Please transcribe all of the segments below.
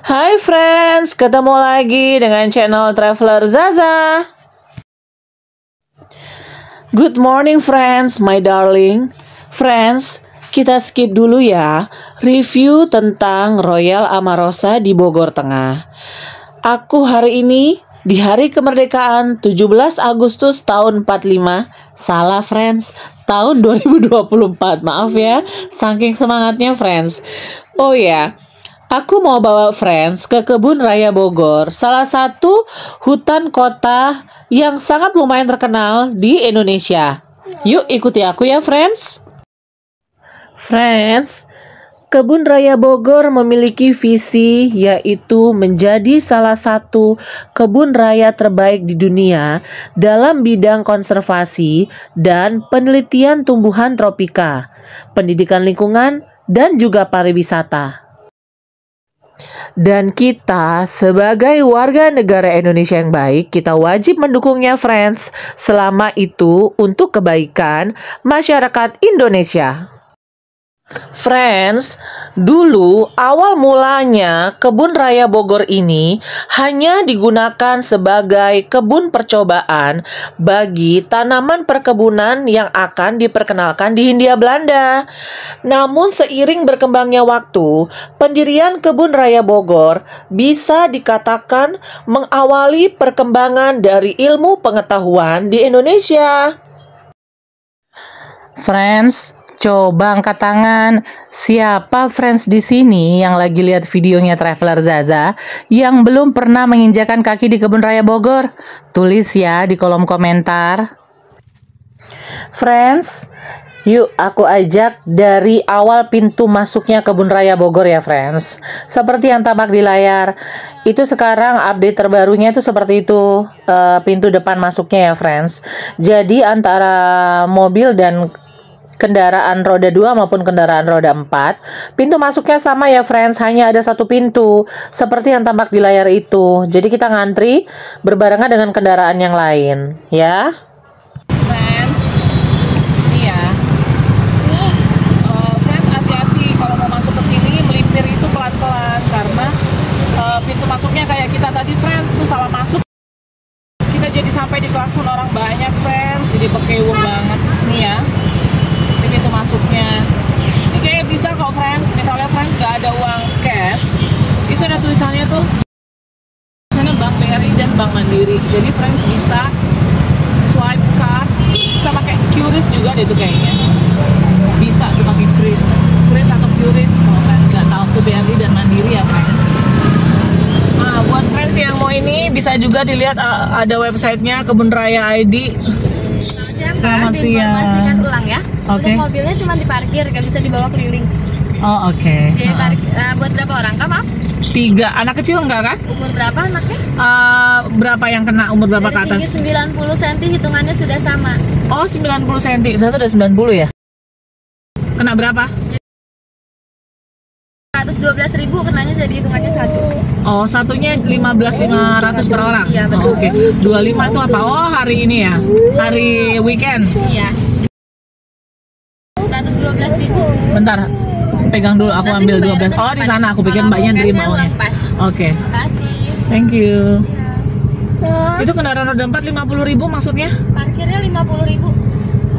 Hai friends, ketemu lagi dengan channel Traveler Zaza. Good morning friends, my darling. Friends, kita skip dulu ya review tentang Royal Amarosa di Bogor Tengah. Aku hari ini di hari kemerdekaan 17 Agustus tahun 45. Salah friends, tahun 2024. Maaf ya, saking semangatnya friends. Oh ya, aku mau bawa friends ke Kebun Raya Bogor, salah satu hutan kota yang sangat lumayan terkenal di Indonesia. Yuk ikuti aku ya friends. Friends, Kebun Raya Bogor memiliki visi yaitu menjadi salah satu kebun raya terbaik di dunia dalam bidang konservasi dan penelitian tumbuhan tropika, pendidikan lingkungan, dan juga pariwisata. Dan kita sebagai warga negara Indonesia yang baik, kita wajib mendukungnya friends, selama itu untuk kebaikan masyarakat Indonesia. Friends, dulu awal mulanya Kebun Raya Bogor ini hanya digunakan sebagai kebun percobaan bagi tanaman perkebunan yang akan diperkenalkan di Hindia Belanda. Namun seiring berkembangnya waktu, pendirian Kebun Raya Bogor bisa dikatakan mengawali perkembangan dari ilmu pengetahuan di Indonesia. Friends, coba angkat tangan. Siapa friends di sini yang lagi lihat videonya Traveler Zaza yang belum pernah menginjakan kaki di Kebun Raya Bogor? Tulis ya di kolom komentar. Friends, yuk aku ajak dari awal pintu masuknya Kebun Raya Bogor ya friends. Seperti yang tampak di layar, itu sekarang update terbarunya itu seperti itu, pintu depan masuknya ya friends. Jadi antara mobil dan kendaraan roda 2 maupun kendaraan roda 4, pintu masuknya sama ya friends, hanya ada satu pintu seperti yang tampak di layar itu. Jadi kita ngantri berbarengan dengan kendaraan yang lain ya. Friends, ini ya. Friends, hati-hati kalau mau masuk ke sini, melipir itu pelan-pelan karena pintu masuknya kayak kita tadi friends tuh salah masuk. Kita jadi sampai di klakson orang banyak friends, jadi pekewung banget nih ya. Pintu masuknya ini kayak bisa kok friends, misalnya friends gak ada uang cash, itu ada tulisannya tuh sana Bank BRI dan Bank Mandiri, jadi friends bisa swipe card, bisa pakai QRIS juga deh tuh kayaknya, bisa tuh pakai QRIS atau QRIS kalau friends gak tahu tuh BRI dan Mandiri ya friends. Nah buat friends yang mau ini bisa juga dilihat ada websitenya Kebun Raya ID. Selamat siang. Informasikan ulang ya. Oke. Untuk mobilnya cuma diparkir, nggak bisa dibawa keliling. Oh oke. Buat berapa orang kak maaf? 3 anak kecil enggak kan? Umur berapa anaknya? Berapa yang kena umur berapa ke Dari atas? tinggi 90 cm hitungannya sudah sama. Oh 90 cm. Saya sudah 90 ya. Kena berapa? 112.000 kenanya jadi hitungannya satu. Oh satunya 15.500 per orang. Iya betul. Oh, oke. 25 itu apa? Oh hari ini ya. Hari weekend. Iya. 112.000. Bentar. Pegang dulu, aku Nanti ambil dibayar 12. Oh di sana aku pikir Kalau mbaknya cashnya nerima uang uangnya. pas. Oke. Makasih. Thank you. Ya. Itu kendaraan roda 4 50.000 maksudnya? Parkirnya 50.000.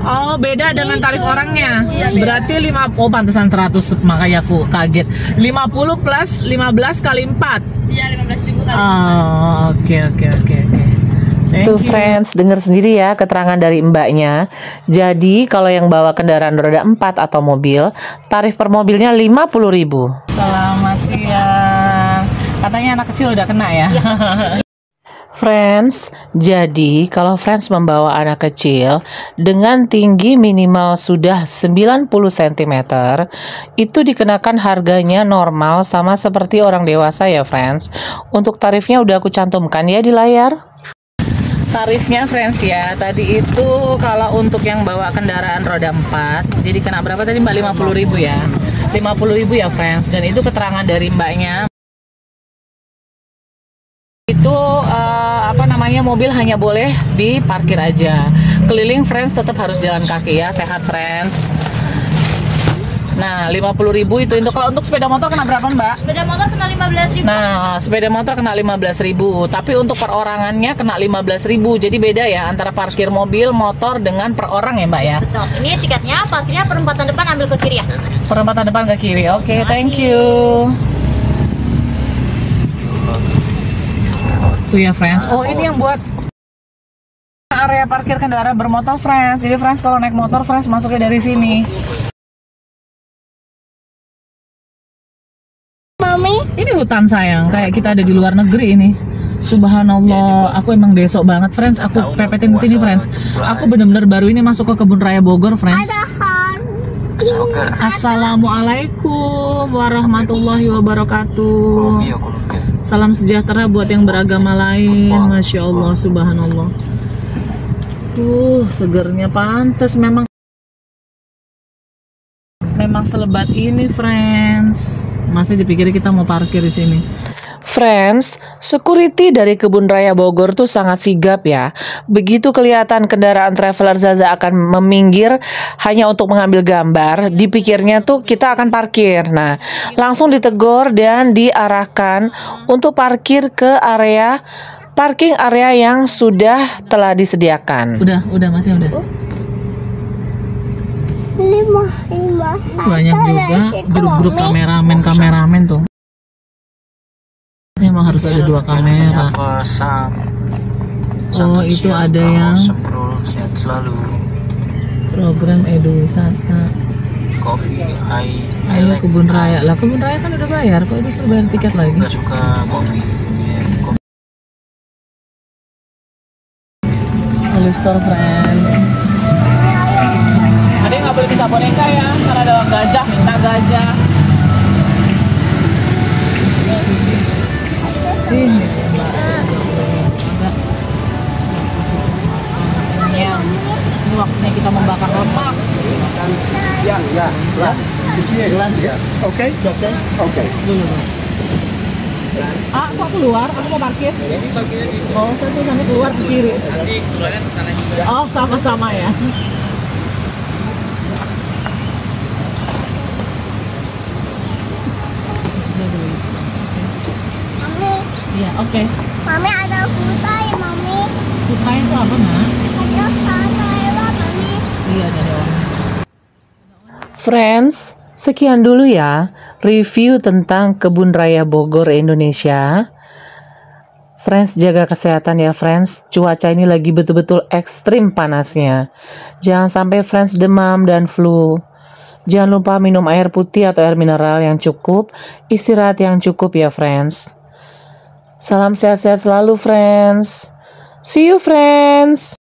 Oh beda dengan tarif orangnya. Iya, beda. Berarti 5, oh pantesan 100, makanya aku kaget. 50 plus 15 kali 4. Iya 15.000 kali. Oh oke. Tuh friends, dengar sendiri ya keterangan dari mbaknya. Jadi kalau yang bawa kendaraan roda 4 atau mobil, tarif per mobilnya 50.000. Selamat siang. Katanya anak kecil udah kena ya. Friends, jadi kalau friends membawa anak kecil dengan tinggi minimal sudah 90 cm, itu dikenakan harganya normal sama seperti orang dewasa ya friends. Untuk tarifnya udah aku cantumkan ya di layar. Tarifnya friends ya, tadi itu kalau untuk yang bawa kendaraan roda 4, jadi kena berapa tadi mbak? 50.000 ya. 50.000 ya friends, dan itu keterangan dari mbaknya. Itu mobil hanya boleh diparkir aja. Keliling friends tetap harus jalan kaki ya, sehat friends. Nah, 50.000 itu kalau untuk sepeda motor kena berapa, Mbak? Sepeda motor kena 15.000. Nah, sepeda motor kena 15.000, tapi untuk perorangannya kena 15.000. Jadi beda ya antara parkir mobil, motor dengan per orang ya, Mbak ya. Betul. Ini tiketnya, parkirnya perempatan depan ambil ke kiri ya. Perempatan depan ke kiri. Oke, thank you. Tuh ya, friends. Oh, ini yang buat area parkir kendaraan bermotor, friends. Jadi, friends kalau naik motor, friends masuknya dari sini. Mami. Ini hutan sayang, kayak kita ada di luar negeri ini. Subhanallah, aku emang besok banget, friends. Aku pepetin ke sini, friends. Aku bener-bener baru ini masuk ke kebun raya Bogor, friends. Assalamualaikum warahmatullahi wabarakatuh. Salam sejahtera buat yang beragama lain. Masya Allah, subhanallah. Segernya pantas memang selebat ini, friends. Masih dipikir kita mau parkir di sini. Friends, security dari Kebun Raya Bogor tuh sangat sigap ya. Begitu kelihatan kendaraan traveler Zaza akan meminggir hanya untuk mengambil gambar, dipikirnya tuh kita akan parkir. Nah, langsung ditegur dan diarahkan untuk parkir ke parking area yang sudah telah disediakan. Udah masih udah. Banyak juga grup-grup kameramen tuh. Memang harus ada 2 kamera. Oh, itu ada yang program eduwisata. Ayo Kebun Raya. Lah, Kebun Raya kan udah bayar, kok itu suruh bayar tiket lagi? Nggak suka kopi. Halo store, friends. Ada yang nggak boleh minta boneka ya, karena ada gajah, minta gajah. Ini waktunya kita membakar lemak. Ya. Oke. Kok keluar? Aku mau parkir. Oh, saya tuh nanti keluar ke kiri. Nanti keluarnya ke sana juga. Oh, sama-sama ya. Iya, oke. Mami ada kutai, Mami. Kutai itu apa, Nak? Ada kamera, Mami. Iya, ada orang. Friends, sekian dulu ya review tentang Kebun Raya Bogor, Indonesia. Friends, jaga kesehatan ya, friends. Cuaca ini lagi betul-betul ekstrim panasnya. Jangan sampai friends demam dan flu. Jangan lupa minum air putih atau air mineral yang cukup. Istirahat yang cukup ya, friends. Salam sehat-sehat selalu, friends. See you, friends.